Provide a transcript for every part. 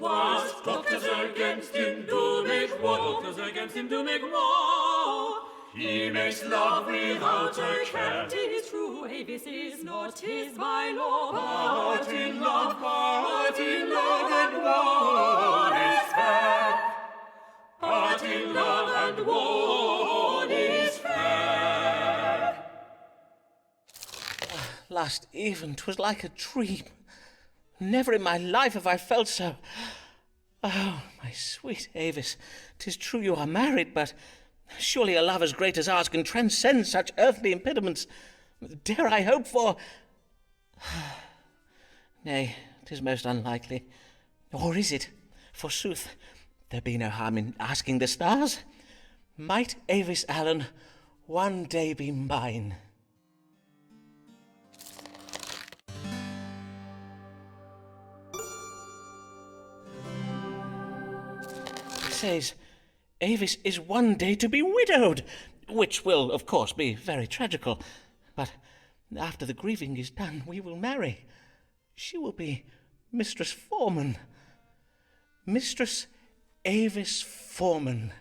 was. Doctors against him do make war. Doctors against him do make war. He makes love without a care. 'Tis true, Avis is not his by law. But in love and war is fair. But in love and war is fair. Last even 'twas like a dream. Never in my life have I felt so. Oh, my sweet Avis, 'tis true you are married, but surely a love as great as ours can transcend such earthly impediments. Dare I hope for... Nay, 'tis most unlikely. Or is it? Forsooth, there be no harm in asking the stars. Might Avis Allen one day be mine? It says Avis is one day to be widowed, which will, of course, be very tragical. But after the grieving is done, we will marry. She will be Mistress Forman. Mistress Avis Forman.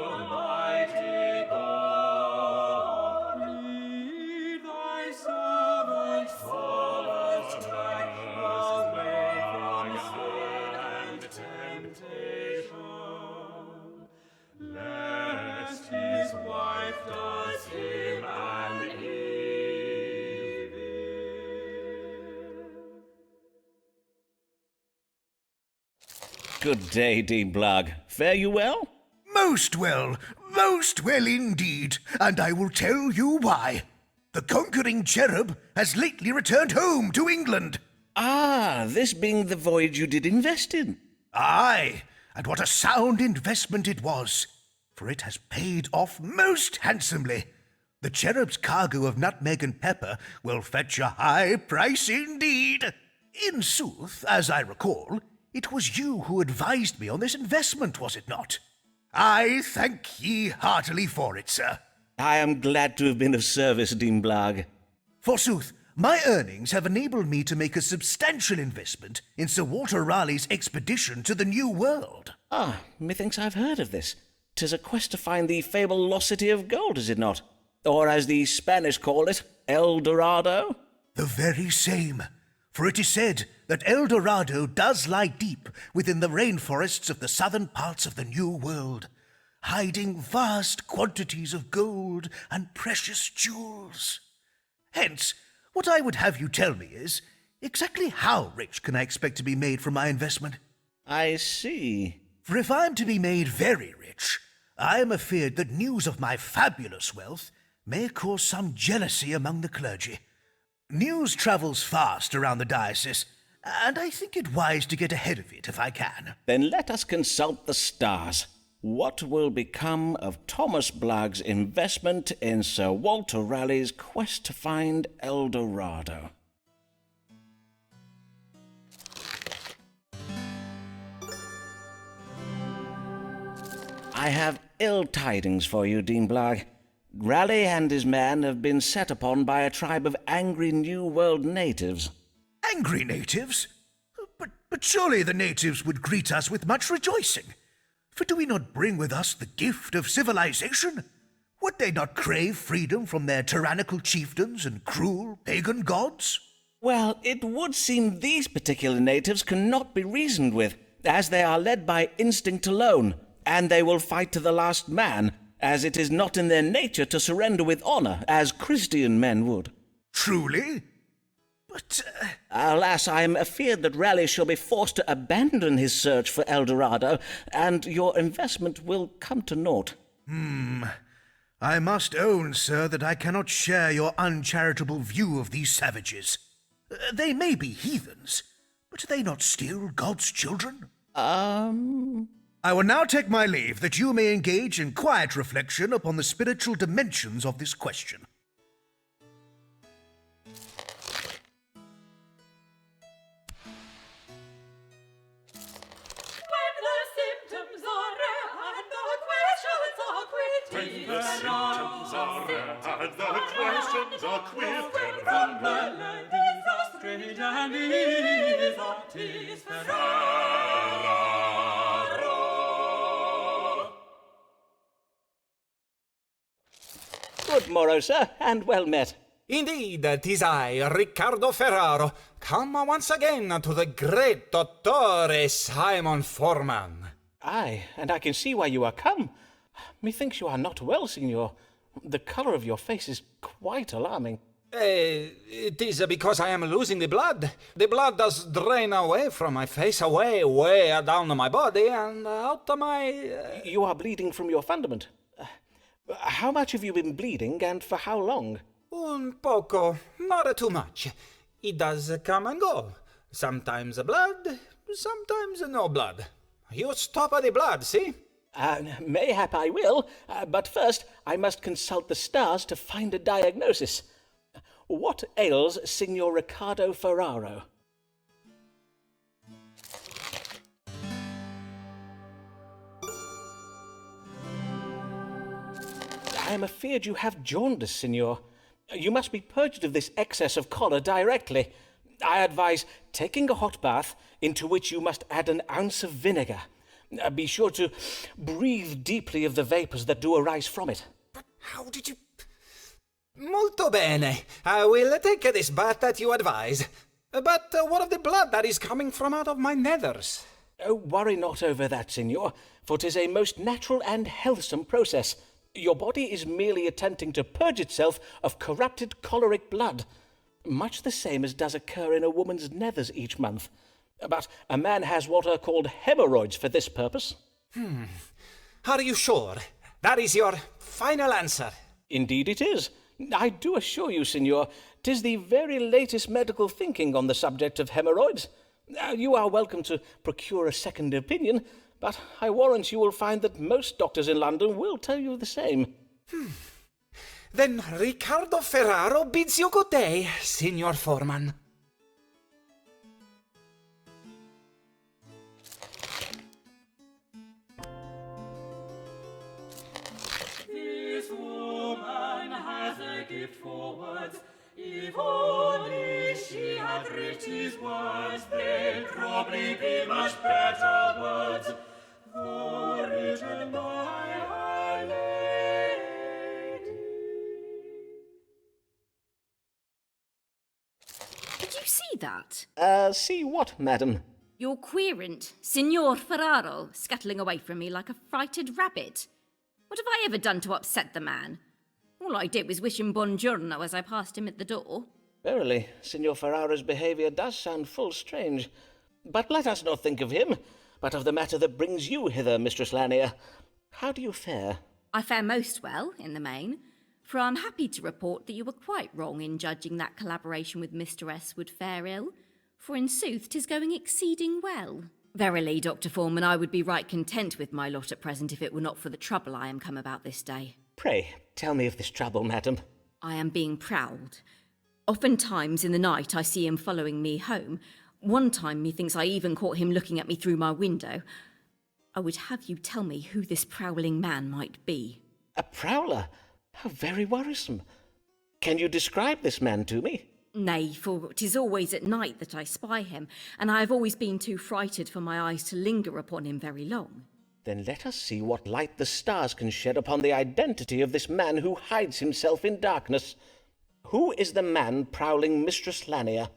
Almighty God, lead thy servant forth away from sin and temptation, lest his wife does him an evil. Good day, Dean Blogg. Fare you well? Most well indeed, and I will tell you why. The conquering cherub has lately returned home to England. Ah, this being the voyage you did invest in. Aye, and what a sound investment it was, for it has paid off most handsomely. The cherub's cargo of nutmeg and pepper will fetch a high price indeed. In sooth, as I recall, it was you who advised me on this investment, was it not? I thank ye heartily for it, sir. I am glad to have been of service, Dean Blogg. Forsooth, my earnings have enabled me to make a substantial investment in Sir Walter Raleigh's expedition to the New World. Ah, methinks I've heard of this. 'Tis a quest to find the fabled lost city of gold, is it not? Or, as the Spanish call it, El Dorado? The very same. For it is said that El Dorado does lie deep within the rainforests of the southern parts of the New World, hiding vast quantities of gold and precious jewels. Hence, what I would have you tell me is, exactly how rich can I expect to be made from my investment? I see. For if I am to be made very rich, I am afeard that news of my fabulous wealth may cause some jealousy among the clergy. News travels fast around the diocese, and I think it wise to get ahead of it if I can. Then let us consult the stars. What will become of Thomas Blogg's investment in Sir Walter Raleigh's quest to find El Dorado? I have ill tidings for you, Dean Blogg. Raleigh and his man have been set upon by a tribe of angry New World natives. Angry natives? But surely the natives would greet us with much rejoicing. For do we not bring with us the gift of civilization? Would they not crave freedom from their tyrannical chieftains and cruel pagan gods? Well, it would seem these particular natives cannot be reasoned with, as they are led by instinct alone, and they will fight to the last man, as it is not in their nature to surrender with honor, as Christian men would. Truly? But... Alas, I am afeard that Raleigh shall be forced to abandon his search for El Dorado, and your investment will come to naught. I must own, sir, that I cannot share your uncharitable view of these savages. They may be heathens, but are they not still God's children? I will now take my leave, that you may engage in quiet reflection upon the spiritual dimensions of this question. When the symptoms are rare and the questions are quick, When the symptoms are rare and the questions are queer, from the ladies are strange and is artis Ferraro. Good morrow, sir, and well met. Indeed, 'tis I, Riccardo Ferraro, come once again to the great Doctor Simon Forman. Aye, and I can see why you are come. Methinks you are not well, signor. The colour of your face is quite alarming. It is because I am losing the blood. The blood does drain away from my face, way down my body, and out of my... You are bleeding from your fundament. How much have you been bleeding, and for how long? Un poco, not too much. It does come and go. Sometimes blood, sometimes no blood. You stop the blood, see? Mayhap I will, but first I must consult the stars to find a diagnosis. What ails Signor Riccardo Ferraro? I am afeard you have jaundice, signor. You must be purged of this excess of choler directly. I advise taking a hot bath, into which you must add an ounce of vinegar. Be sure to breathe deeply of the vapours that do arise from it. But how did you... Molto bene. I will take this bath that you advise. But what of the blood that is coming from out of my nethers? Oh, worry not over that, signor, for 'tis a most natural and healthsome process. Your body is merely attempting to purge itself of corrupted choleric blood, much the same as does occur in a woman's nethers each month. But a man has what are called hemorrhoids for this purpose. Are you sure? That is your final answer? Indeed it is. I do assure you, signor, 'tis the very latest medical thinking on the subject of hemorrhoids. You are welcome to procure a second opinion, but I warrant you will find that most doctors in London will tell you the same. Then Riccardo Ferraro bids you good day, Signor Forman. This woman has a gift for words. If only she had riches words, they'd probably be much better words. Though written by a lady. Did you see that? See what, madam? Your querent, Signor Ferraro, scuttling away from me like a frighted rabbit. What have I ever done to upset the man? All I did was wish him buongiorno as I passed him at the door. Verily, Signor Ferraro's behaviour does sound full strange. But let us not think of him, but of the matter that brings you hither, Mistress Lanier. How do you fare? I fare most well, in the main, for I'm happy to report that you were quite wrong in judging that collaboration with Mr. S would fare ill, for in sooth 'tis going exceeding well. Verily, Dr. Forman, I would be right content with my lot at present if it were not for the trouble I am come about this day. Pray, tell me of this trouble, madam. I am being prowled. Oftentimes in the night I see him following me home. One time methinks I even caught him looking at me through my window. I would have you tell me who this prowling man might be. A prowler? How very worrisome. Can you describe this man to me? Nay, for 'tis always at night that I spy him, and I have always been too frighted for my eyes to linger upon him very long. Then let us see what light the stars can shed upon the identity of this man who hides himself in darkness. Who is the man prowling Mistress Lanier?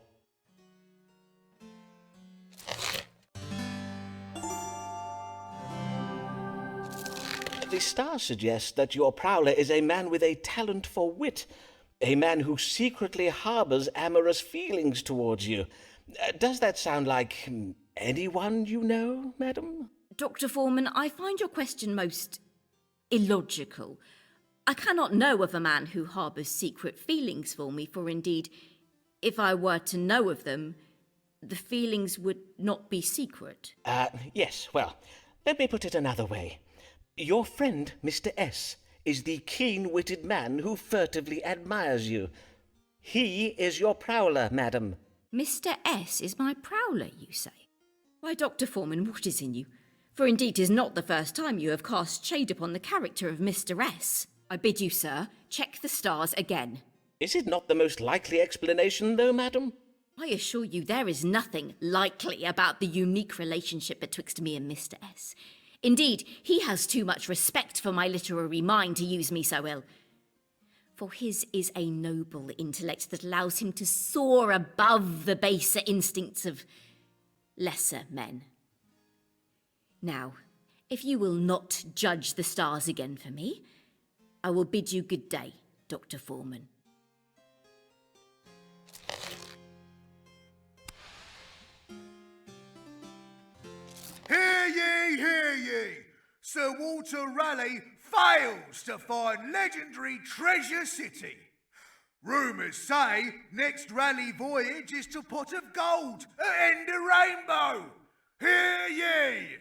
The stars suggest that your prowler is a man with a talent for wit, a man who secretly harbours amorous feelings towards you. Does that sound like anyone you know, madam? Dr. Forman, I find your question most illogical. I cannot know of a man who harbours secret feelings for me, for indeed, if I were to know of them, the feelings would not be secret. Yes, well, let me put it another way. Your friend, Mr. S., is the keen-witted man who furtively admires you. He is your prowler, madam. Mr. S. is my prowler, you say? Why, Dr. Forman, what is in you? For indeed 'tis not the first time you have cast shade upon the character of Mr. S. I bid you, sir, check the stars again. Is it not the most likely explanation, though, madam? I assure you there is nothing likely about the unique relationship betwixt me and Mr. S. Indeed, he has too much respect for my literary mind to use me so ill. For his is a noble intellect that allows him to soar above the baser instincts of lesser men. Now, if you will not judge the stars again for me, I will bid you good day, Dr. Forman. Hear ye, hear ye! Sir Walter Raleigh fails to find legendary Treasure City. Rumours say next Raleigh voyage is to Pot of Gold at End of Rainbow. Hear ye!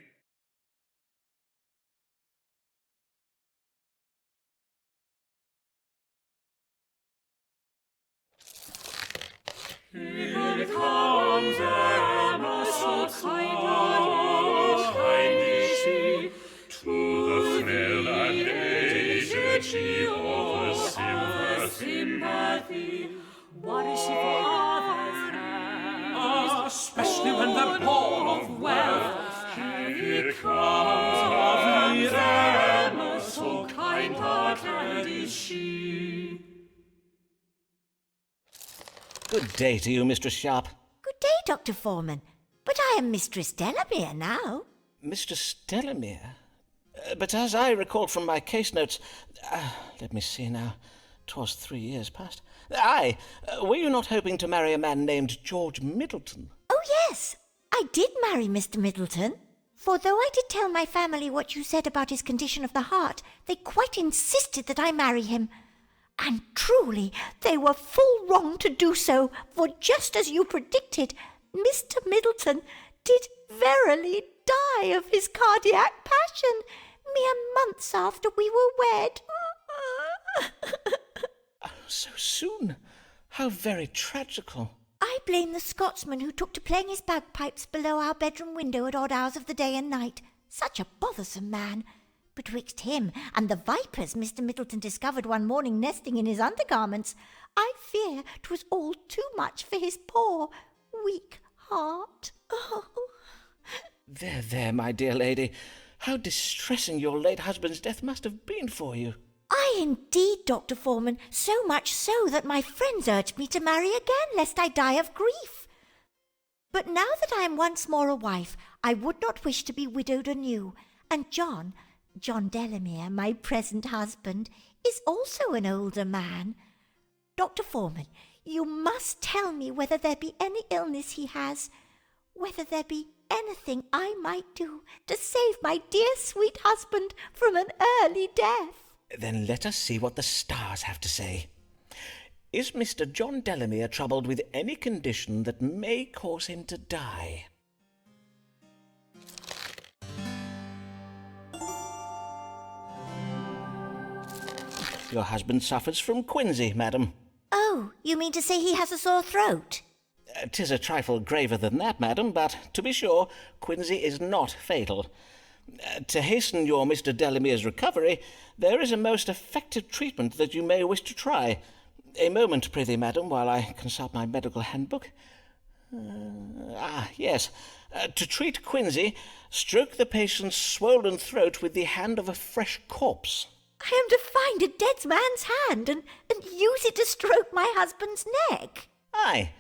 Here comes Emma, so kindly she, to the frail and aged she offers sympathy. What is she for others have? Especially when they're born of wealth. Here comes Emma, so kind-hearted is she. Good day to you, Mistress Sharp. Good day, Dr. Forman. But I am Mistress Delamere now. Mistress Delamere? But as I recall from my case notes... let me see now. 'Twas 3 years past. Aye, were you not hoping to marry a man named George Middleton? Oh, yes. I did marry Mr. Middleton. For though I did tell my family what you said about his condition of the heart, they quite insisted that I marry him. And truly, they were full wrong to do so, for just as you predicted, Mr. Middleton did verily die of his cardiac passion, mere months after we were wed. So soon? How very tragical. I blame the Scotsman who took to playing his bagpipes below our bedroom window at odd hours of the day and night. Such a bothersome man. Betwixt him and the vipers Mr. Middleton discovered one morning nesting in his undergarments, I fear 'twas all too much for his poor, weak heart. Oh. There, my dear lady. How distressing your late husband's death must have been for you. Aye, indeed, Dr. Forman, so much so that my friends urged me to marry again, lest I die of grief. But now that I am once more a wife, I would not wish to be widowed anew, and John Delamere, my present husband, is also an older man. Dr. Forman, you must tell me whether there be any illness he has, whether there be anything I might do to save my dear sweet husband from an early death. Then let us see what the stars have to say. Is Mr. John Delamere troubled with any condition that may cause him to die? Your husband suffers from quinsy, madam. Oh, you mean to say he has a sore throat? 'Tis a trifle graver than that, madam, but to be sure, quinsy is not fatal. To hasten your Mr. Delamere's recovery, there is a most effective treatment that you may wish to try. A moment, prithee, madam, while I consult my medical handbook. Yes. To treat quinsy, stroke the patient's swollen throat with the hand of a fresh corpse. I am to find a dead man's hand and use it to stroke my husband's neck? Aye.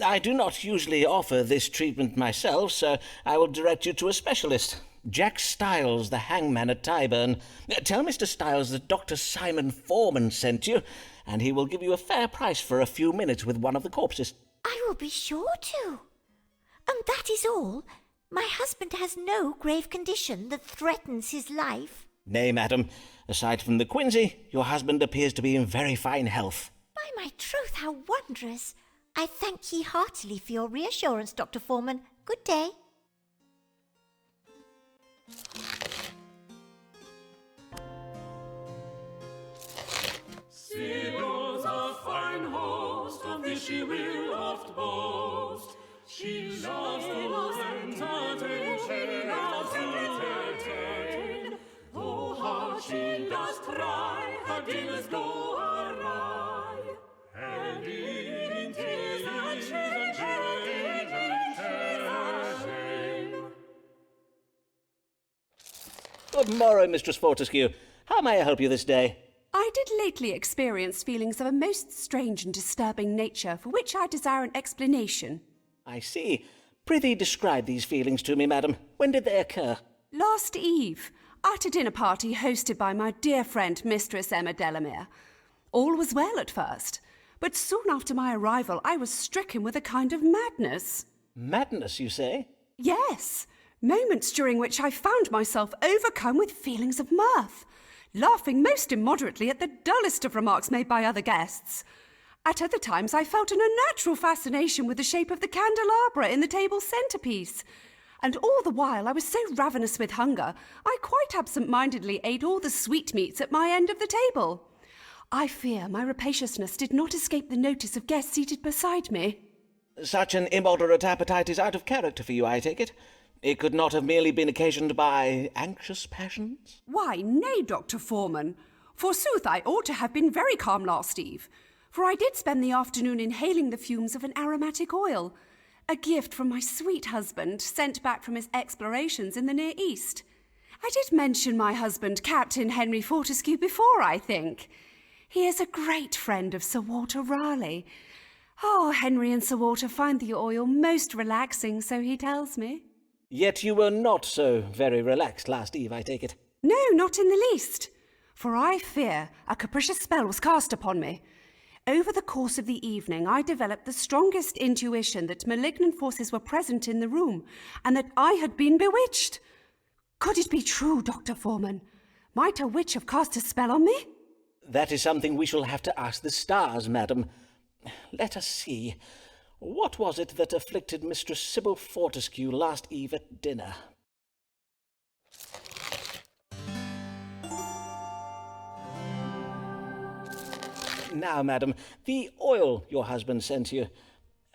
I do not usually offer this treatment myself, so I will direct you to a specialist. Jack Stiles, the hangman at Tyburn. Tell Mr. Stiles that Doctor Simon Forman sent you, and he will give you a fair price for a few minutes with one of the corpses. I will be sure to. And that is all? My husband has no grave condition that threatens his life? Nay, madam. Aside from the quinsy, your husband appears to be in very fine health. By my troth, how wondrous! I thank ye heartily for your reassurance, Dr. Forman. Good day. Sibyl's a fine host, of this she will oft boast. She loves to entertain, she loves to entertain. dinners go awry, and in tears and shame. Good morrow, Mistress Fortescue. How may I help you this day? I did lately experience feelings of a most strange and disturbing nature, for which I desire an explanation. I see. Prithee describe these feelings to me, madam. When did they occur? Last eve, at a dinner party hosted by my dear friend Mistress Emma Delamere. All was well at first, but soon after my arrival I was stricken with a kind of madness. Madness, you say? Yes, moments during which I found myself overcome with feelings of mirth, laughing most immoderately at the dullest of remarks made by other guests. At other times I felt an unnatural fascination with the shape of the candelabra in the table centrepiece. And all the while I was so ravenous with hunger, I quite absent-mindedly ate all the sweetmeats at my end of the table. I fear my rapaciousness did not escape the notice of guests seated beside me. Such an immoderate appetite is out of character for you, I take it. It could not have merely been occasioned by anxious passions? Why, nay, Dr. Forman. Forsooth, I ought to have been very calm last eve, for I did spend the afternoon inhaling the fumes of an aromatic oil, a gift from my sweet husband, sent back from his explorations in the Near East. I did mention my husband, Captain Henry Fortescue, before, I think. He is a great friend of Sir Walter Raleigh. Oh, Henry and Sir Walter find the oil most relaxing, so he tells me. Yet you were not so very relaxed last eve, I take it. No, not in the least, for I fear a capricious spell was cast upon me. Over the course of the evening, I developed the strongest intuition that malignant forces were present in the room, and that I had been bewitched. Could it be true, Dr. Forman? Might a witch have cast a spell on me? That is something we shall have to ask the stars, madam. Let us see. What was it that afflicted Mistress Sybil Fortescue last eve at dinner? Now, madam, the oil your husband sent you.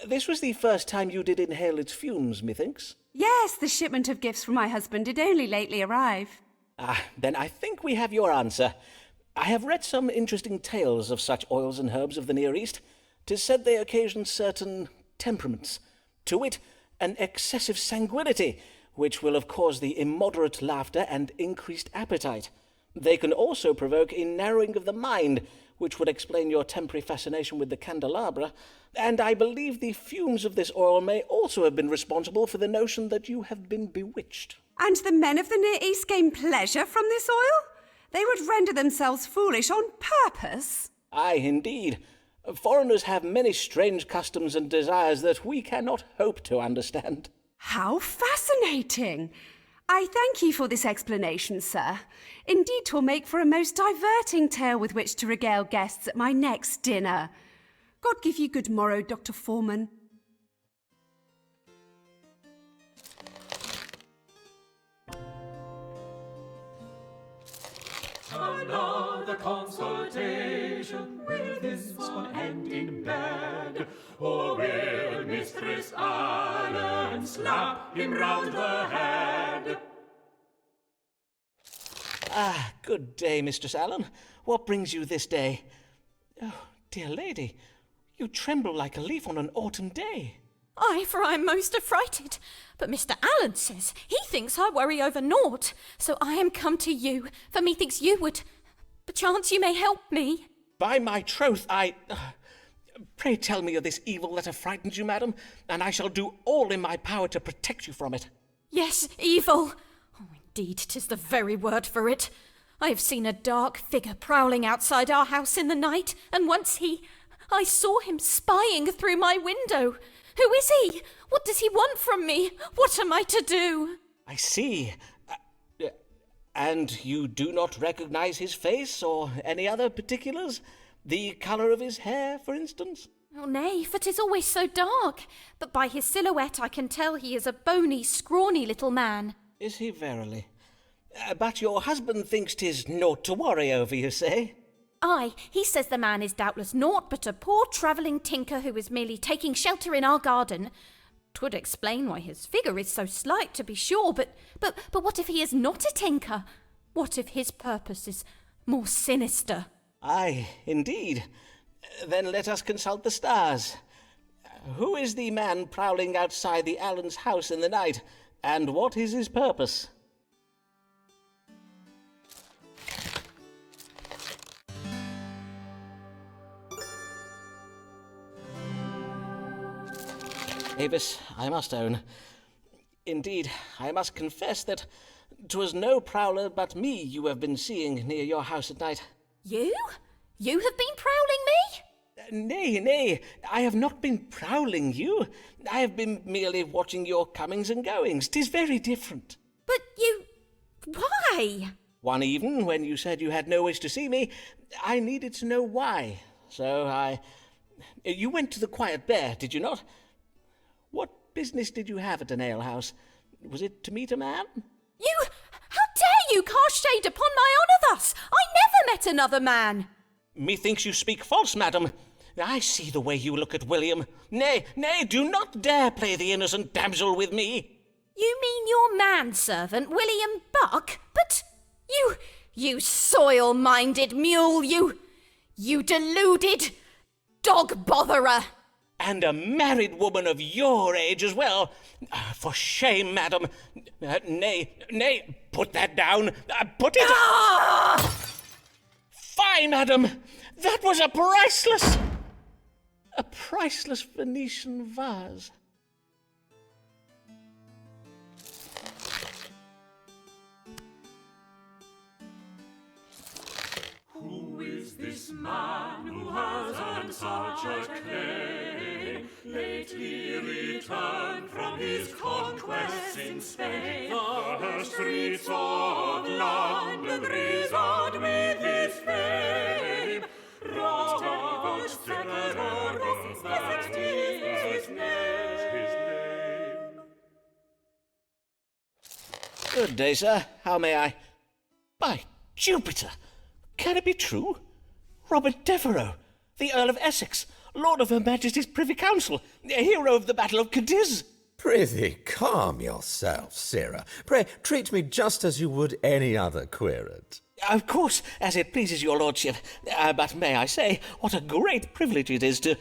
This was the first time you did inhale its fumes, methinks. Yes, the shipment of gifts from my husband did only lately arrive. Then I think we have your answer. I have read some interesting tales of such oils and herbs of the Near East. 'Tis said they occasion certain temperaments, to wit, an excessive sanguinity, which will have caused the immoderate laughter and increased appetite. They can also provoke a narrowing of the mind, which would explain your temporary fascination with the candelabra, and I believe the fumes of this oil may also have been responsible for the notion that you have been bewitched. And the men of the Near East gain pleasure from this oil? They would render themselves foolish on purpose? Aye, indeed. Foreigners have many strange customs and desires that we cannot hope to understand. How fascinating! I thank you for this explanation, sir. Indeed, 'twill make for a most diverting tale with which to regale guests at my next dinner. God give you good morrow, Dr. Forman. Another consultation, will this one end in bed? Or will Mistress Allen slap him round the head? Good day, Mistress Allen. What brings you this day? Oh, dear lady, you tremble like a leaf on an autumn day. Aye, for I am most affrighted. But Mr. Allen says he thinks I worry over naught. So I am come to you, for methinks you would. Perchance you may help me. By my troth, Pray tell me of this evil that affrightens you, madam, and I shall do all in my power to protect you from it. Yes, evil. Oh, indeed, 'tis the very word for it. I have seen a dark figure prowling outside our house in the night, and once I saw him spying through my window. Who is he? What does he want from me? What am I to do? I see. And you do not recognize his face or any other particulars? The colour of his hair, for instance? Oh, nay, for 'tis always so dark. But by his silhouette I can tell he is a bony, scrawny little man. Is he verily? But your husband thinks 'tis naught to worry over, you say? Aye, he says the man is doubtless naught but a poor travelling tinker who is merely taking shelter in our garden. 'Twould explain why his figure is so slight, to be sure, but what if he is not a tinker? What if his purpose is more sinister? Aye, indeed. Then let us consult the stars. Who is the man prowling outside the Allen's house in the night, and what is his purpose? Avis, I must own. Indeed, I must confess that 'twas no prowler but me you have been seeing near your house at night. You? You have been prowling me? Nay, I have not been prowling you. I have been merely watching your comings and goings. 'Tis very different. But you... Why? One evening, when you said you had no wish to see me, I needed to know why. So You went to the Quiet Bear, did you not? What business did you have at an alehouse? Was it to meet a man? You... How dare you cast shade upon my honour thus? I never met another man. Methinks you speak false, madam. I see the way you look at William. Nay, do not dare play the innocent damsel with me. You mean your manservant, William Buck? But you soil-minded mule, you deluded dog-botherer. And a married woman of your age as well. For shame, madam. Nay, put that down. Put it... Ah! Fie, madam. That was a priceless Venetian vase. Who is this man who has earned such acclaim, lately returned from his conquests in Spain? The streets of London resound with his fame. Robert Devereux, that is his name. Good day, sir. How may I... By Jupiter! Can it be true? Robert Devereux, the Earl of Essex, Lord of Her Majesty's Privy Council, hero of the Battle of Cadiz. Prithee, calm yourself, sirrah. Pray, treat me just as you would any other querent. Of course, as it pleases your lordship. But may I say, what a great privilege it is to...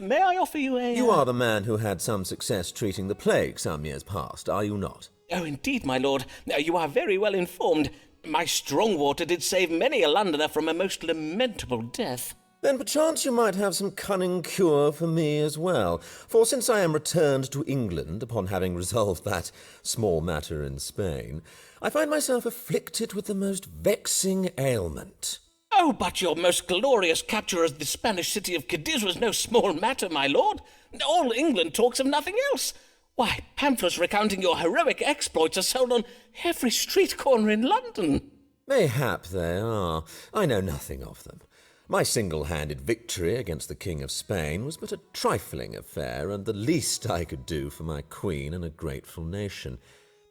may I offer you a... You are the man who had some success treating the plague some years past, are you not? Oh, indeed, my lord. You are very well informed. My strong water did save many a Londoner from a most lamentable death. Then perchance you might have some cunning cure for me as well, for since I am returned to England upon having resolved that small matter in Spain, I find myself afflicted with the most vexing ailment. Oh, but your most glorious capture of the Spanish city of Cadiz was no small matter, my lord. All England talks of nothing else. Why, pamphlets recounting your heroic exploits are sold on every street corner in London. Mayhap they are. I know nothing of them. My single-handed victory against the King of Spain was but a trifling affair, and the least I could do for my queen and a grateful nation.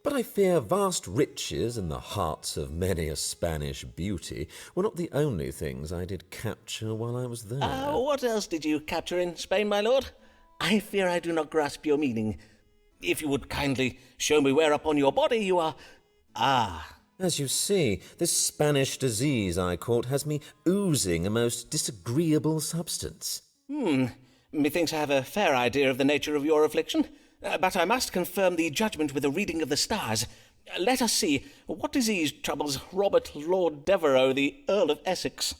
But I fear vast riches and the hearts of many a Spanish beauty were not the only things I did capture while I was there. What else did you capture in Spain, my lord? I fear I do not grasp your meaning. If you would kindly show me where upon your body you are... As you see, this Spanish disease I caught has me oozing a most disagreeable substance. Methinks I have a fair idea of the nature of your affliction, but I must confirm the judgment with a reading of the stars. Let us see, what disease troubles Robert Lord Devereux, the Earl of Essex?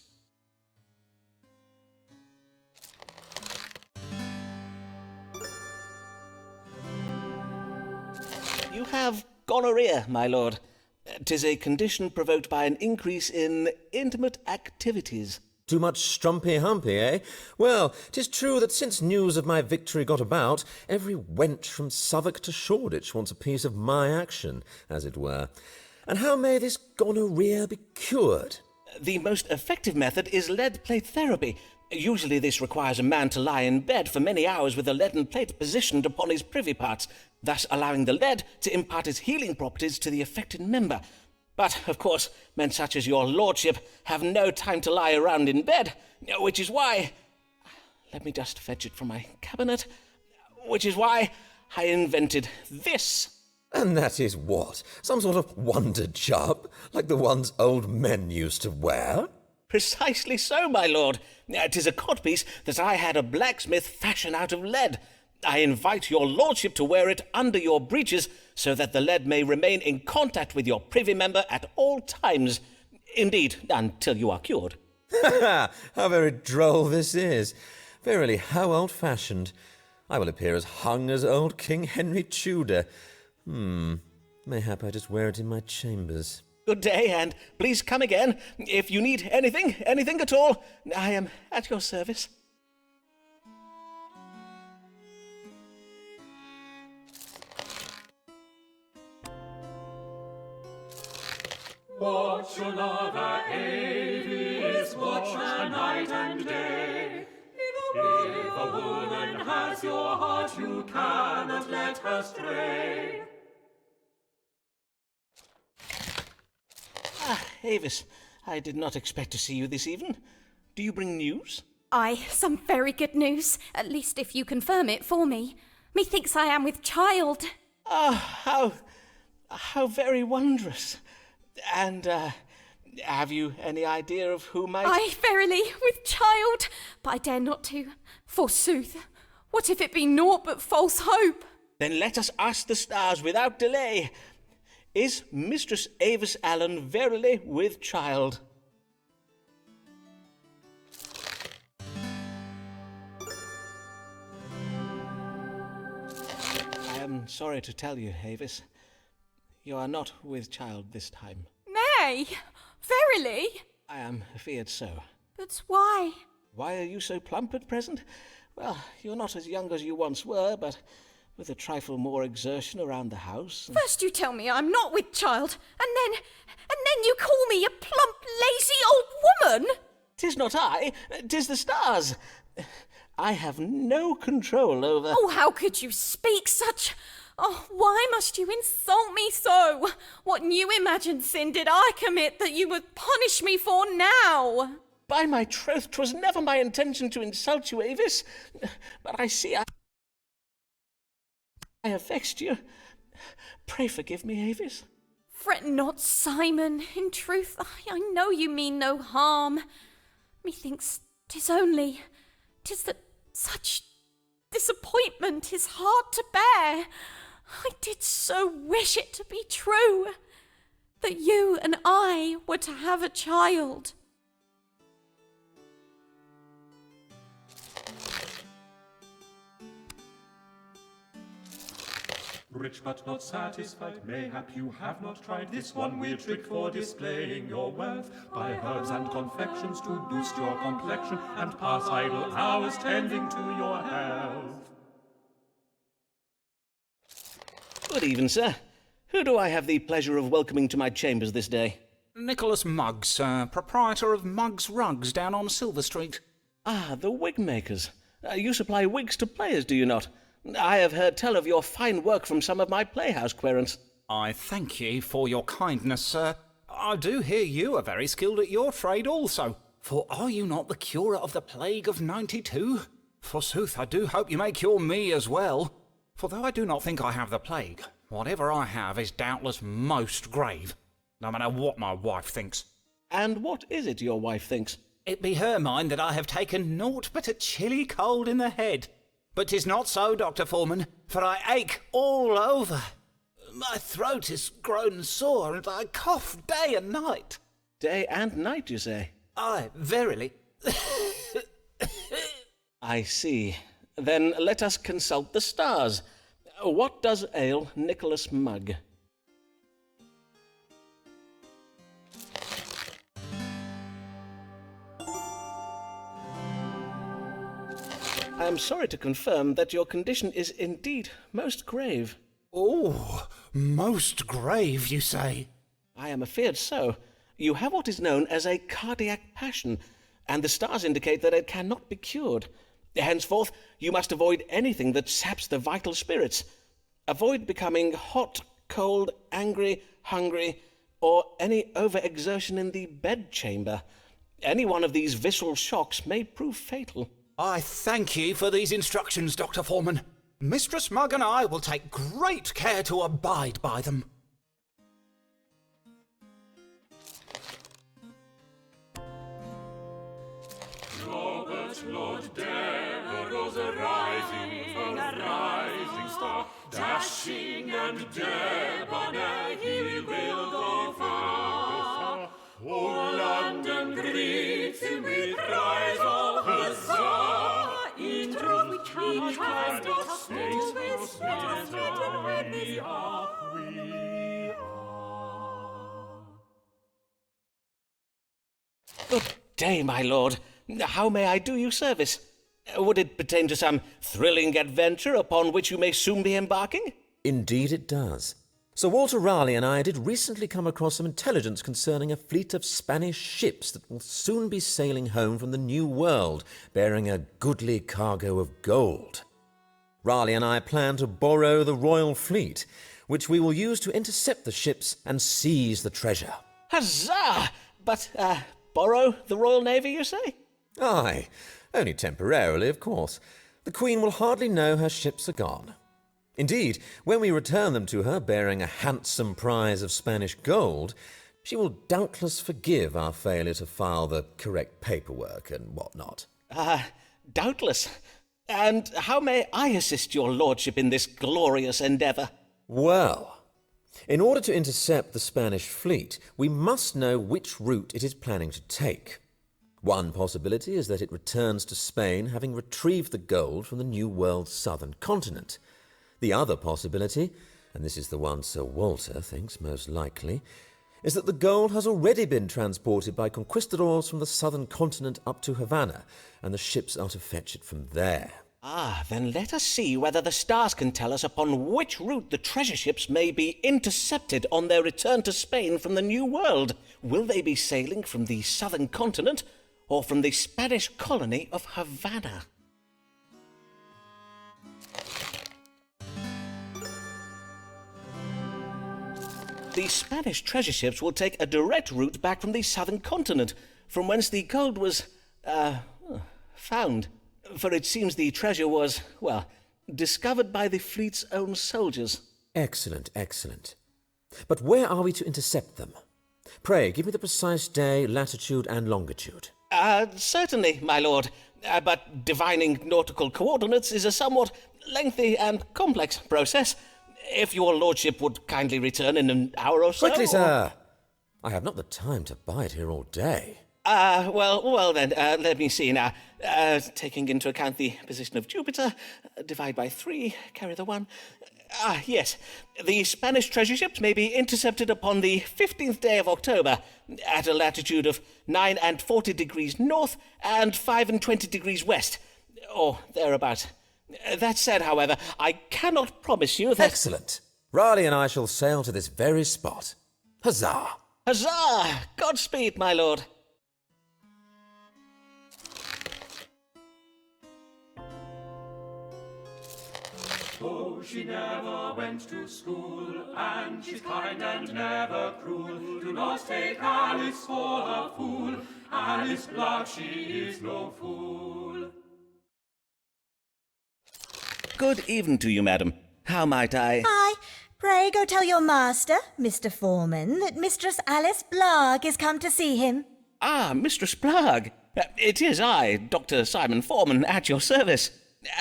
You have gonorrhea, my lord. 'Tis a condition provoked by an increase in intimate activities. Too much strumpy-humpy, eh? Well, 'tis true that since news of my victory got about, every wench from Southwark to Shoreditch wants a piece of my action, as it were. And how may this gonorrhea be cured? The most effective method is lead plate therapy. Usually this requires a man to lie in bed for many hours with a leaden plate positioned upon his privy parts, thus allowing the lead to impart its healing properties to the affected member. But, of course, men such as your lordship have no time to lie around in bed, which is why... Let me just fetch it from my cabinet. Which is why I invented this. And that is what? Some sort of wonder chub, like the ones old men used to wear? Precisely so, my lord. 'Tis a codpiece that I had a blacksmith fashion out of lead. I invite your lordship to wear it under your breeches, so that the lead may remain in contact with your privy member at all times. Indeed, until you are cured. How very droll this is. Verily, how old-fashioned. I will appear as hung as old King Henry Tudor. Mayhap I just wear it in my chambers. Good day, and please come again. If you need anything at all, I am at your service. Watch your lover, Avis, watch her night and day. If a woman has your heart, you cannot let her stray. Avis, I did not expect to see you this evening. Do you bring news? Aye, some very good news, at least if you confirm it for me. Methinks I am with child. How very wondrous. And, have you any idea of who might... Aye, verily, with child, but I dare not to. Forsooth, what if it be naught but false hope? Then let us ask the stars without delay. Is Mistress Avis Allen verily with child? I am sorry to tell you, Avis, you are not with child this time. Nay, verily? I am feared so. But why? Why are you so plump at present? Well, you're not as young as you once were, but with a trifle more exertion around the house. First you tell me I'm not with child, and then you call me a plump, lazy old woman? 'Tis not I, 'tis the stars. I have no control over... Oh, how could you speak such... Oh, why must you insult me so? What new imagined sin did I commit that you would punish me for now? By my troth, 'twas never my intention to insult you, Avis. But I see I have vexed you. Pray forgive me, Avis. Fret not, Simon. In truth, I know you mean no harm. Methinks 'tis that such disappointment is hard to bear. I did so wish it to be true, that you and I were to have a child. Rich but not satisfied, mayhap you have not tried this one weird trick for displaying your wealth, by herbs and confections to boost your complexion and pass idle hours tending to your health. Good even, sir. Who do I have the pleasure of welcoming to my chambers this day? Nicholas Muggs, proprietor of Muggs Rugs down on Silver Street. Ah, the wig makers. You supply wigs to players, do you not? I have heard tell of your fine work from some of my playhouse querents. I thank ye for your kindness, sir. I do hear you are very skilled at your trade also. For are you not the curer of the plague of '92? Forsooth, I do hope you may cure me as well. For though I do not think I have the plague, whatever I have is doubtless most grave, no matter what my wife thinks. And what is it your wife thinks? It be her mind that I have taken naught but a chilly cold in the head. But 'tis not so, Doctor Forman, for I ache all over. My throat is grown sore, and I cough day and night. Day and night, you say? Aye, verily. I see. Then let us consult the stars. What does ail Nicholas Mugg? I am sorry to confirm that your condition is indeed most grave. Oh, most grave, you say? I am afeard so. You have what is known as a cardiac passion, and the stars indicate that it cannot be cured. Henceforth, you must avoid anything that saps the vital spirits. Avoid becoming hot, cold, angry, hungry, or any overexertion in the bedchamber. Any one of these visceral shocks may prove fatal. I thank ye for these instructions, Dr. Forman. Mistress Mugg and I will take great care to abide by them. Lord Dever rose a rising star, dashing and debonair, he will go far. Oh, London greets him with cries of huzzah! In truth, we cannot state with certain when we are. Good day, my lord. How may I do you service? Would it pertain to some thrilling adventure upon which you may soon be embarking? Indeed it does. Sir Walter Raleigh and I did recently come across some intelligence concerning a fleet of Spanish ships that will soon be sailing home from the New World, bearing a goodly cargo of gold. Raleigh and I plan to borrow the royal fleet, which we will use to intercept the ships and seize the treasure. Huzzah! But, borrow the Royal Navy, you say? Aye, only temporarily, of course. The Queen will hardly know her ships are gone. Indeed, when we return them to her bearing a handsome prize of Spanish gold, she will doubtless forgive our failure to file the correct paperwork and what not. Doubtless. And how may I assist your lordship in this glorious endeavour? Well, in order to intercept the Spanish fleet, we must know which route it is planning to take. One possibility is that it returns to Spain having retrieved the gold from the New World's southern continent. The other possibility, and this is the one Sir Walter thinks most likely, is that the gold has already been transported by conquistadors from the southern continent up to Havana, and the ships are to fetch it from there. Then let us see whether the stars can tell us upon which route the treasure ships may be intercepted on their return to Spain from the New World. Will they be sailing from the southern continent or from the Spanish colony of Havana? The Spanish treasure ships will take a direct route back from the southern continent, from whence the gold was, found. For it seems the treasure was, discovered by the fleet's own soldiers. Excellent, excellent. But where are we to intercept them? Pray, give me the precise day, latitude, and longitude. Certainly, my lord. But divining nautical coordinates is a somewhat lengthy and complex process. If your lordship would kindly return in an hour or so... Quickly, sir! I have not the time to bide here all day. Well then, let me see now. Taking into account the position of Jupiter, divide by 3, carry the 1. Yes. The Spanish treasure ships may be intercepted upon the 15th day of October at a latitude of 9 and 40 degrees north and 5 and 20 degrees west, or thereabouts. That said, however, I cannot promise you that... Excellent. Raleigh and I shall sail to this very spot. Huzzah! Huzzah! Godspeed, my lord. Oh, she never went to school, and she's kind and never cruel. Do not take Alice for a fool. Alice Black, she is no fool. Good evening to you, madam. How might I... Hi. Pray go tell your master, Mr. Forman, that Mistress Alice Blagg is come to see him. Mistress Blagg. It is I, Doctor Simon Forman, at your service.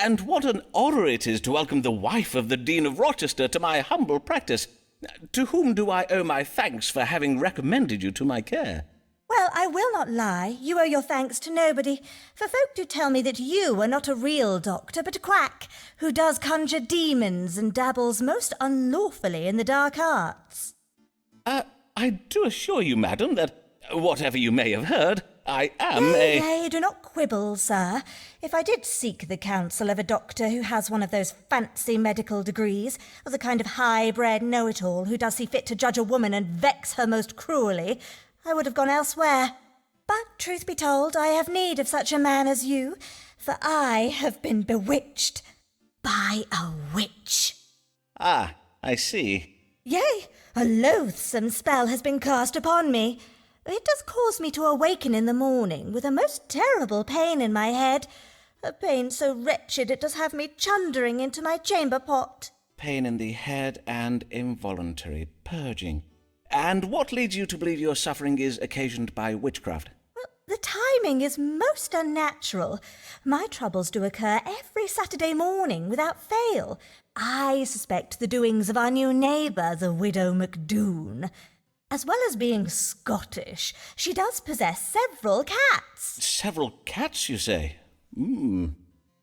And what an honour it is to welcome the wife of the Dean of Rochester to my humble practice. To whom do I owe my thanks for having recommended you to my care? Well, I will not lie. You owe your thanks to nobody. For folk do tell me that you are not a real doctor, but a quack, who does conjure demons and dabbles most unlawfully in the dark arts. I do assure you, madam, that whatever you may have heard, I am Nay, do not quibble, sir. If I did seek the counsel of a doctor who has one of those fancy medical degrees, or the kind of high-bred know-it-all who does see fit to judge a woman and vex her most cruelly, I would have gone elsewhere. But, truth be told, I have need of such a man as you, for I have been bewitched by a witch. I see. Yea, a loathsome spell has been cast upon me. It does cause me to awaken in the morning with a most terrible pain in my head, a pain so wretched it does have me chundering into my chamber pot. Pain in the head and involuntary purging. And what leads you to believe your suffering is occasioned by witchcraft? Well, The timing is most unnatural. My troubles do occur every Saturday morning without fail. I suspect the doings of our new neighbour, the widow MacDoon. As well as being Scottish, she does possess several cats. Several cats, you say? One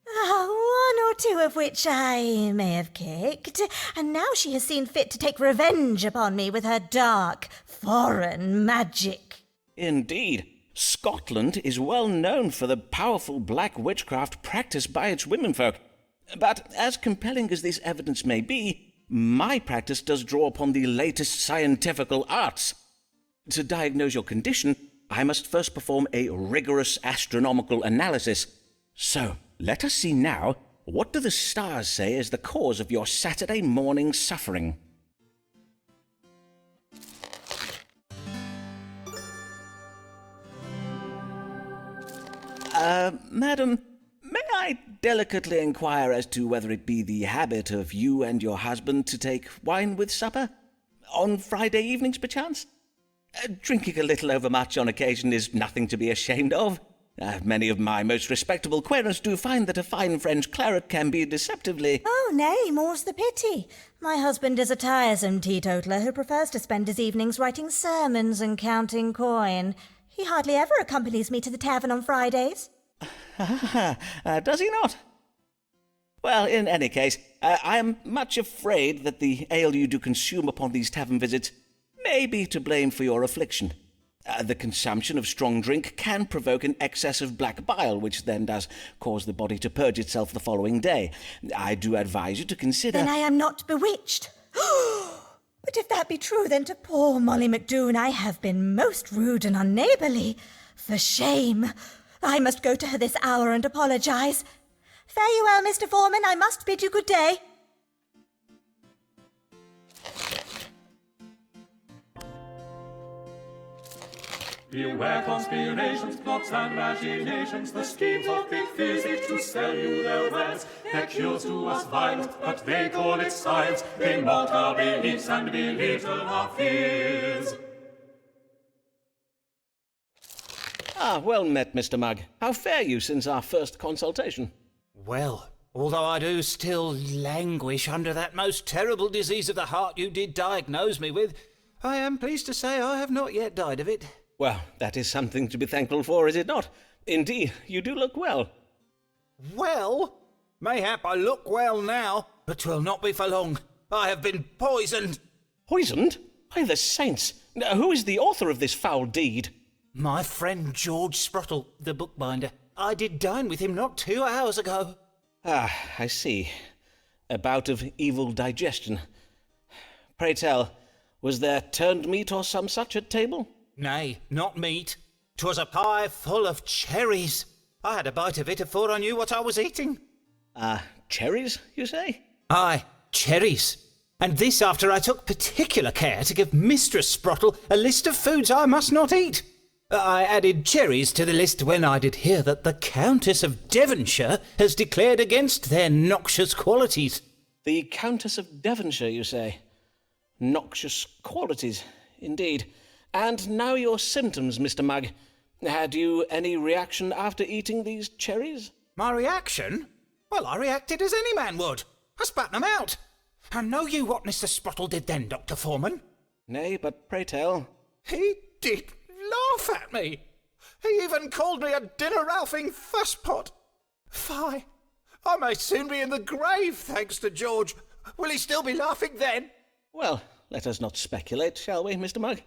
or two of which I may have kicked, and now she has seen fit to take revenge upon me with her dark, foreign magic. Indeed. Scotland is well known for the powerful black witchcraft practiced by its womenfolk. But as compelling as this evidence may be, my practice does draw upon the latest scientifical arts. To diagnose your condition, I must first perform a rigorous astronomical analysis. So, let us see now, what do the stars say is the cause of your Saturday morning suffering? Madam, may I delicately inquire as to whether it be the habit of you and your husband to take wine with supper? On Friday evenings, perchance? Drinking a little overmuch on occasion is nothing to be ashamed of. Many of my most respectable querents do find that a fine French claret can be deceptively... Oh, nay, more's the pity. My husband is a tiresome teetotaler who prefers to spend his evenings writing sermons and counting coin. He hardly ever accompanies me to the tavern on Fridays. Does he not? Well, in any case, I am much afraid that the ale you do consume upon these tavern visits may be to blame for your affliction. The consumption of strong drink can provoke an excess of black bile, which then does cause the body to purge itself the following day. I do advise you to consider... Then I am not bewitched. But if that be true, then to poor Molly MacDoon I have been most rude and unneighbourly. For shame. I must go to her this hour and apologise. Fare you well, Mr. Forman. I must bid you good day. Beware conspirations, plots and machinations, the schemes of big physic to sell you their wares. Their cures to us violent, but they call it science. They mock our beliefs and belittle our fears. Well met, Mr. Mugg. How fare you since our first consultation? Well, although I do still languish under that most terrible disease of the heart you did diagnose me with, I am pleased to say I have not yet died of it. Well, that is something to be thankful for, is it not? Indeed, you do look well. Well? Mayhap I look well now, but 'twill not be for long. I have been poisoned. Poisoned? By the saints! Who is the author of this foul deed? My friend George Sprottle, the bookbinder. I did dine with him not 2 hours ago. I see. A bout of evil digestion. Pray tell, was there turned meat or some such at table? Nay, not meat. 'Twas a pie full of cherries. I had a bite of it afore I knew what I was eating. Cherries, you say? Aye, cherries. And this after I took particular care to give Mistress Sprottle a list of foods I must not eat. I added cherries to the list when I did hear that the Countess of Devonshire has declared against their noxious qualities. The Countess of Devonshire, you say? Noxious qualities, indeed. And now your symptoms, Mr. Mugg. Had you any reaction after eating these cherries? My reaction? Well, I reacted as any man would. I spat them out. And know you what Mr. Sprottle did then, Doctor Forman? Nay, but pray tell. He did laugh at me. He even called me a dinner-ralphing fusspot. Fie, I may soon be in the grave, thanks to George. Will he still be laughing then? Well, let us not speculate, shall we, Mr. Mugg?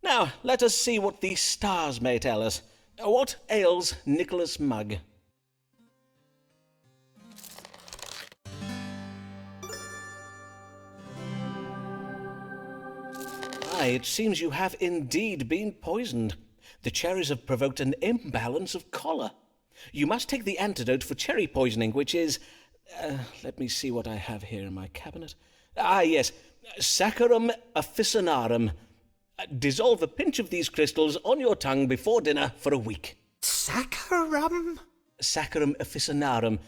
Now, let us see what the stars may tell us. What ails Nicholas Mugg? It seems you have indeed been poisoned. The cherries have provoked an imbalance of choler. You must take the antidote for cherry poisoning, which is... let me see what I have here in my cabinet. Yes, Saccharum officinarum. Dissolve a pinch of these crystals on your tongue before dinner for a week. Saccharum? Saccharum officinarum,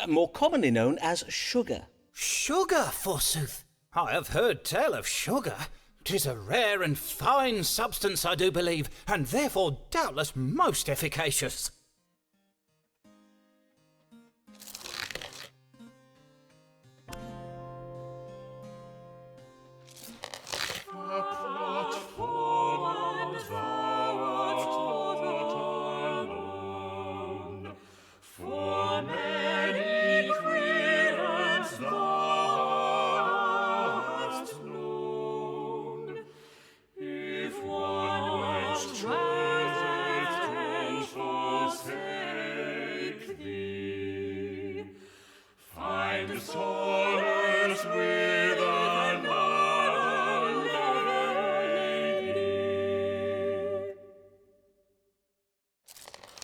more commonly known as sugar. Sugar, forsooth. I have heard tell of sugar. 'Tis a rare and fine substance, I do believe, and therefore doubtless most efficacious.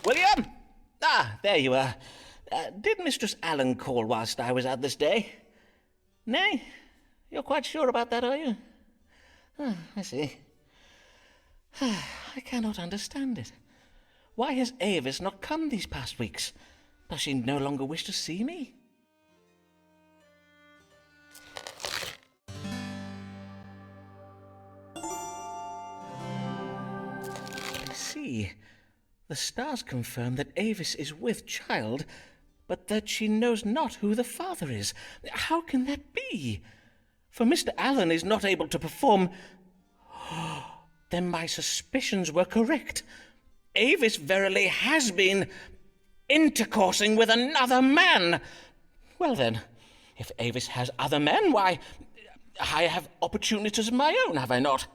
William! Ah, there you are. Did Mistress Allen call whilst I was out this day? Nay? You're quite sure about that, are you? Ah, I see. I cannot understand it. Why has Avis not come these past weeks? Does she no longer wish to see me? I see. The stars confirm that Avis is with child, but that she knows not who the father is. How can that be? For Mr. Allen is not able to perform... Then my suspicions were correct. Avis verily has been intercoursing with another man. Well then, if Avis has other men, why, I have opportunities of my own, have I not?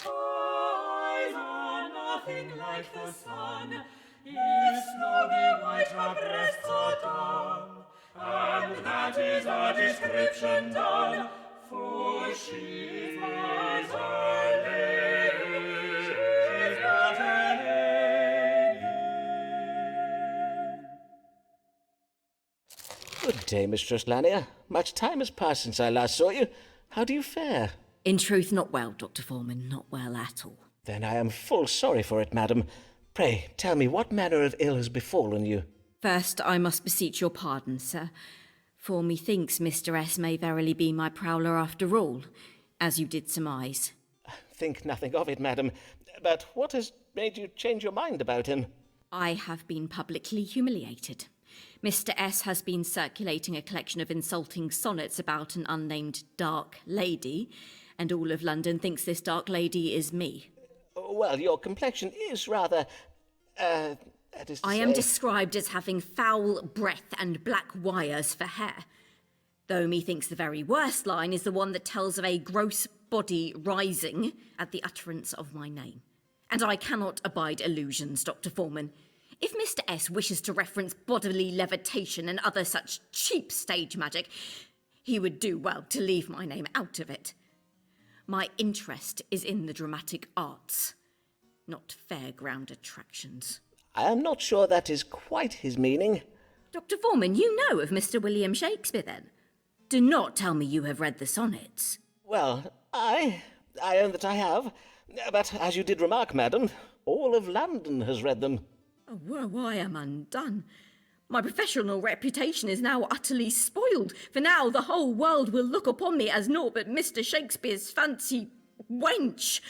Eyes are nothing like the sun, if snowy white her breasts are done, and that is a description done, for she is a lady. She's but a lady. Good day, Mistress Lanier. Much time has passed since I last saw you. How do you fare? In truth, not well, Dr. Forman, not well at all. Then I am full sorry for it, madam. Pray, tell me what manner of ill has befallen you. First, I must beseech your pardon, sir, for methinks Mr. S. may verily be my prowler after all, as you did surmise. Think nothing of it, madam. But what has made you change your mind about him? I have been publicly humiliated. Mr. S. has been circulating a collection of insulting sonnets about an unnamed dark lady, and all of London thinks this dark lady is me. Well, your complexion is rather, that is to I say... am described as having foul breath and black wires for hair, though methinks the very worst line is the one that tells of a gross body rising at the utterance of my name. And I cannot abide illusions, Dr. Forman. If Mr. S. wishes to reference bodily levitation and other such cheap stage magic, he would do well to leave my name out of it. My interest is in the dramatic arts, not fairground attractions. I am not sure that is quite his meaning. Dr. Forman, you know of Mr. William Shakespeare, then? Do not tell me you have read the sonnets. Well, I own that I have. But as you did remark, madam, all of London has read them. Oh, woe, I am undone. My professional reputation is now utterly spoiled, for now the whole world will look upon me as naught but Mr. Shakespeare's fancy wench.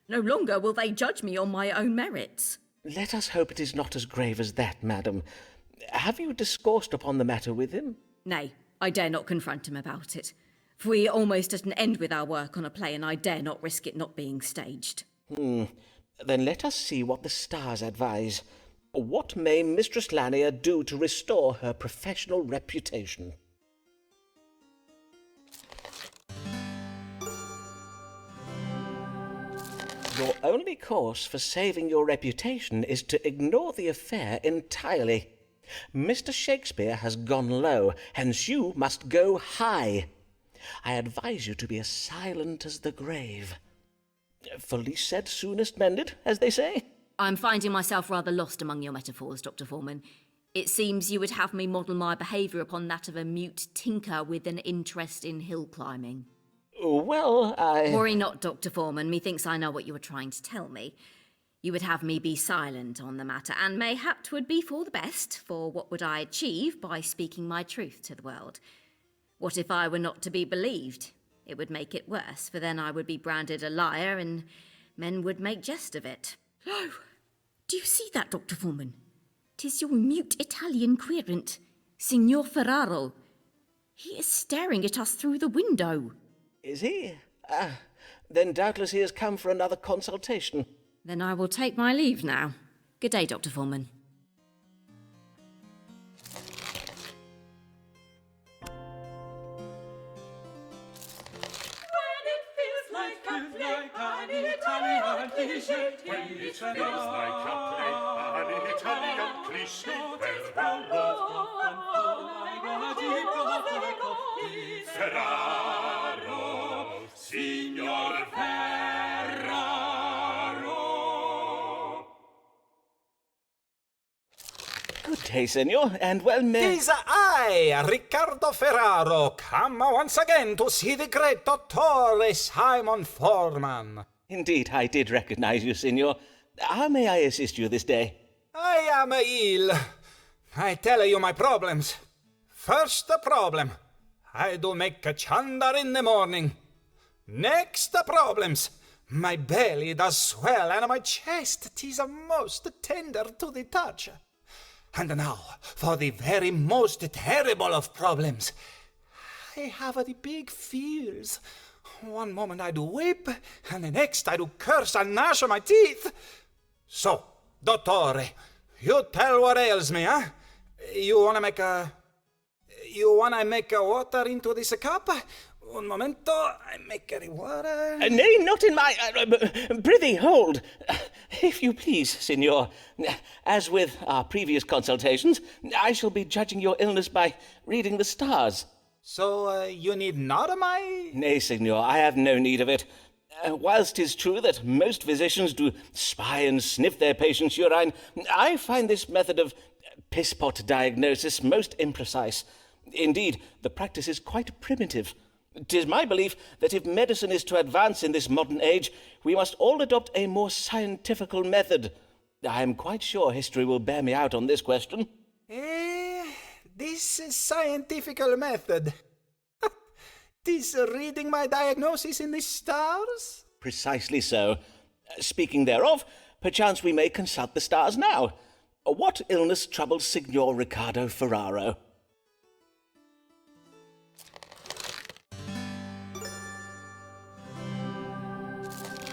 No longer will they judge me on my own merits. Let us hope it is not as grave as that, madam. Have you discoursed upon the matter with him? Nay, I dare not confront him about it. For we are almost at an end with our work on a play, and I dare not risk it not being staged. Then let us see what the stars advise. What may Mistress Lanier do to restore her professional reputation? Your only course for saving your reputation is to ignore the affair entirely. Mr. Shakespeare has gone low, hence you must go high. I advise you to be as silent as the grave. For least said, soonest mended, as they say. I'm finding myself rather lost among your metaphors, Dr. Forman. It seems you would have me model my behaviour upon that of a mute tinker with an interest in hill climbing. Well, Worry not, Dr. Forman. Methinks I know what you were trying to tell me. You would have me be silent on the matter, and mayhap 'twould be for the best, for what would I achieve by speaking my truth to the world? What if I were not to be believed? It would make it worse, for then I would be branded a liar, and men would make jest of it. Oh, do you see that, Dr. Forman? 'Tis your mute Italian querent, Signor Ferraro. He is staring at us through the window. Is he? Then doubtless he has come for another consultation. Then I will take my leave now. Good day, Dr. Forman. When it feels like a play, an Italian cliché. When it feels like a play, an Italian cliché. Ferraro, Signor Ferraro. Good day, senor, and well met. Tis I, Riccardo Ferraro, come once again to see the great Doctor Simon Forman. Indeed, I did recognize you, senor. How may I assist you this day? I am ill. I tell you my problems. First problem, I do make a chandar in the morning. Next problems, my belly does swell and my chest 'tis most tender to the touch. And now, for the very most terrible of problems, I have the big fears. One moment I do weep, and the next I do curse and gnash my teeth. So, dottore, you tell what ails me, huh? You wanna make a water into this cup? Un momento, I make the water. Nay, not in my... prithee, hold. If you please, senor. As with our previous consultations, I shall be judging your illness by reading the stars. So, you need not my... Nay, senor, I have no need of it. Whilst 'tis true that most physicians do spy and sniff their patients' urine, I find this method of piss-pot diagnosis most imprecise. Indeed, the practice is quite primitive. 'Tis my belief that if medicine is to advance in this modern age, we must all adopt a more scientifical method. I am quite sure history will bear me out on this question. This scientifical method. This reading my diagnosis in the stars? Precisely so. Speaking thereof, perchance we may consult the stars now. What illness troubles Signor Riccardo Ferraro?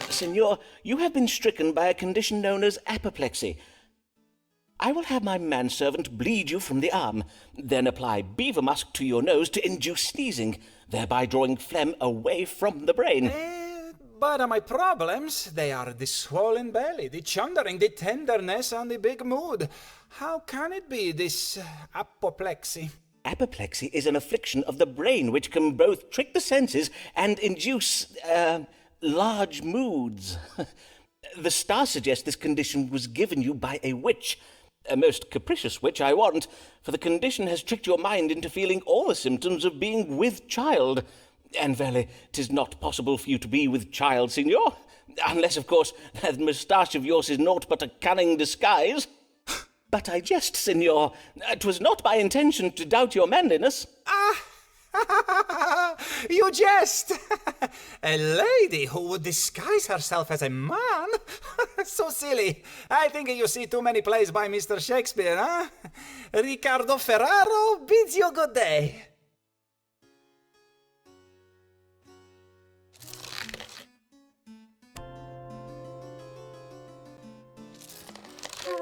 Signor, you have been stricken by a condition known as apoplexy. I will have my manservant bleed you from the arm, then apply beaver musk to your nose to induce sneezing, thereby drawing phlegm away from the brain. But my problems, they are the swollen belly, the chundering, the tenderness, and the big mood. How can it be, this apoplexy? Apoplexy is an affliction of the brain which can both trick the senses and induce, large moods. The stars suggest this condition was given you by a witch. A most capricious witch, I warrant, for the condition has tricked your mind into feeling all the symptoms of being with child. And verily, 'tis not possible for you to be with child, signor. Unless, of course, that moustache of yours is naught but a cunning disguise. But I jest, signor. 'Twas not my intention to doubt your manliness. You jest! A lady who would disguise herself as a man? So silly. I think you see too many plays by Mr. Shakespeare, huh? Riccardo Ferraro bids you good day.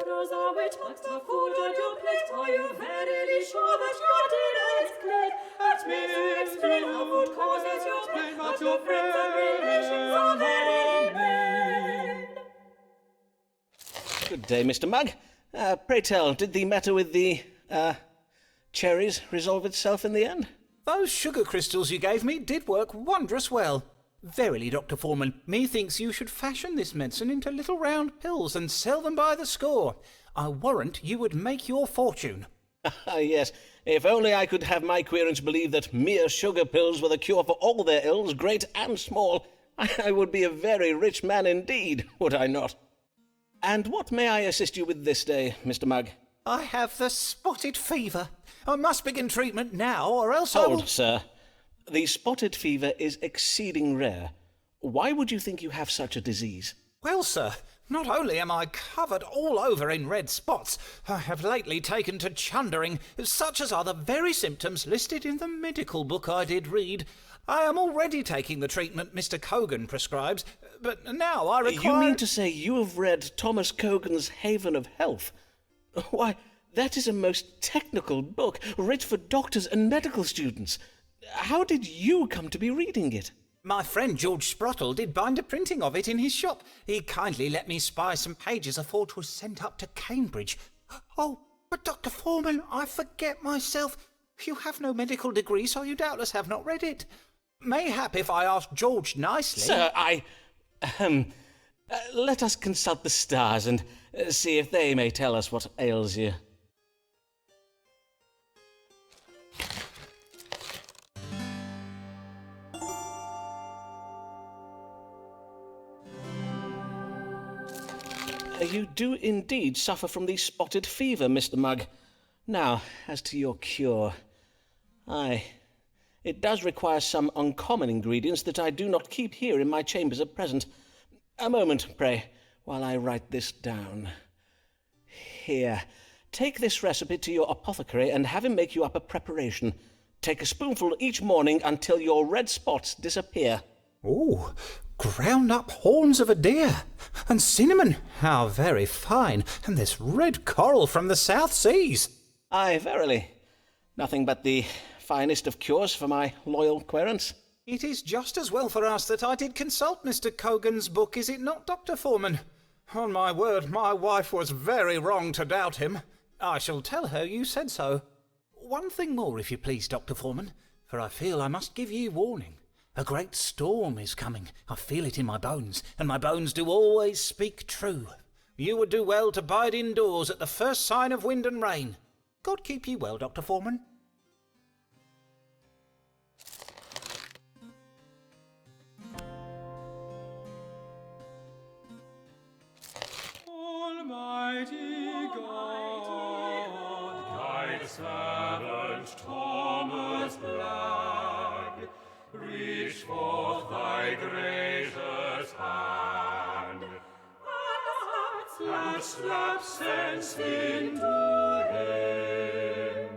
Rosa, which marks the food on your plate? Are you verily sure that your dinner is clean? At midst, the food causes your pain, but your friends and relations are very mean. Good day, Mr. Mugg. Pray tell, did the matter with the, cherries resolve itself in the end? Those sugar crystals you gave me did work wondrous well. Verily, Dr. Forman, methinks you should fashion this medicine into little round pills and sell them by the score. I warrant you would make your fortune. Yes, if only I could have my querents believe that mere sugar pills were the cure for all their ills, great and small, I would be a very rich man indeed, would I not? And what may I assist you with this day, Mr. Mugg? I have the spotted fever. I must begin treatment now, or else I will... Hold, sir. The spotted fever is exceeding rare. Why would you think you have such a disease? Well, sir, not only am I covered all over in red spots, I have lately taken to chundering, such as are the very symptoms listed in the medical book I did read. I am already taking the treatment Mr. Cogan prescribes, but now I require... You mean to say you have read Thomas Cogan's Haven of Health? Why, that is a most technical book, writ for doctors and medical students. How did you come to be reading it? My friend George Sprottle did bind a printing of it in his shop. He kindly let me spy some pages afore 'twas sent up to Cambridge. Oh, but Dr. Forman, I forget myself. You have no medical degree, so you doubtless have not read it. Mayhap if I ask George nicely... Sir, let us consult the stars and see if they may tell us what ails you. You do indeed suffer from the spotted fever, Mr. Mugg. Now, as to your cure. Aye, it does require some uncommon ingredients that I do not keep here in my chambers at present. A moment, pray, while I write this down. Here, take this recipe to your apothecary and have him make you up a preparation. Take a spoonful each morning until your red spots disappear. Oh, ground up horns of a deer, and cinnamon, how very fine, and this red coral from the South Seas. Aye, verily. Nothing but the finest of cures for my loyal querents. It is just as well for us that I did consult Mr. Cogan's book, is it not, Dr. Forman? On my word, my wife was very wrong to doubt him. I shall tell her you said so. One thing more, if you please, Dr. Forman, for I feel I must give ye warning. A great storm is coming. I feel it in my bones, and my bones do always speak true. You would do well to bide indoors at the first sign of wind and rain. God keep ye well, Dr. Forman. Almighty God, guide servant Thomas Black, reach forth thy gracious hand, and slap sense into him.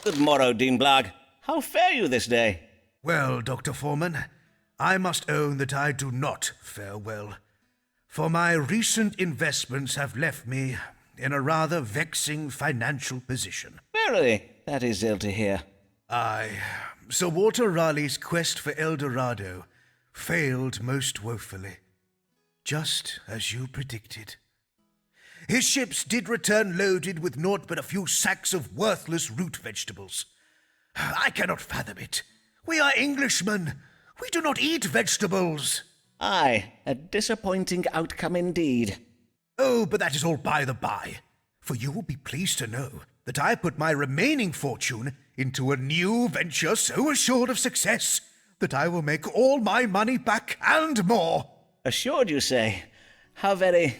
Good morrow, Dean Blagg. How fare you this day? Well, Dr. Forman, I must own that I do not fare well, for my recent investments have left me in a rather vexing financial position. Verily, that is ill to hear. Aye, Sir Walter Raleigh's quest for El Dorado failed most woefully, just as you predicted. His ships did return loaded with naught but a few sacks of worthless root vegetables. I cannot fathom it. We are Englishmen. We do not eat vegetables. Aye, a disappointing outcome indeed. Oh, but that is all by the by, for you will be pleased to know that I put my remaining fortune into a new venture so assured of success that I will make all my money back and more. Assured, you say? How very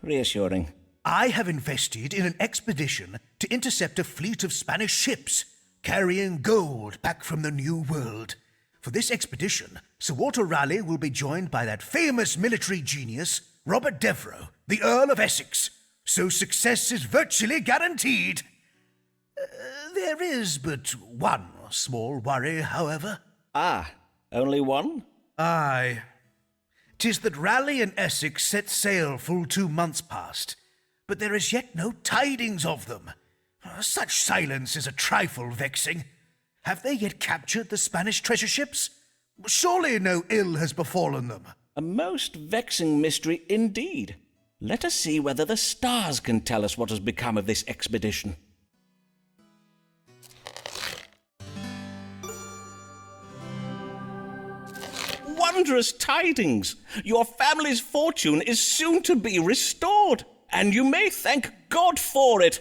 reassuring. I have invested in an expedition to intercept a fleet of Spanish ships carrying gold back from the New World. For this expedition, Sir Walter Raleigh will be joined by that famous military genius, Robert Devereux, the Earl of Essex, so success is virtually guaranteed. There is but one small worry, however. Ah, only one? Aye. 'Tis that Raleigh and Essex set sail full 2 months past, but there is yet no tidings of them. Such silence is a trifle vexing. Have they yet captured the Spanish treasure ships? Surely no ill has befallen them. A most vexing mystery indeed. Let us see whether the stars can tell us what has become of this expedition. wondrous tidings. Your family's fortune is soon to be restored, and you may thank God for it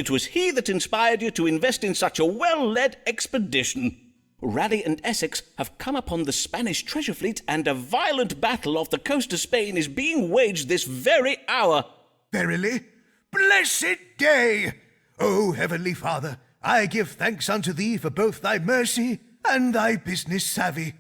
was he that inspired you to invest in such a well-led expedition. Raleigh and Essex have come upon the Spanish treasure fleet, and a violent battle off the coast of Spain is being waged this very hour. Verily, blessed day! O Heavenly Father, I give thanks unto thee for both thy mercy and thy business savvy.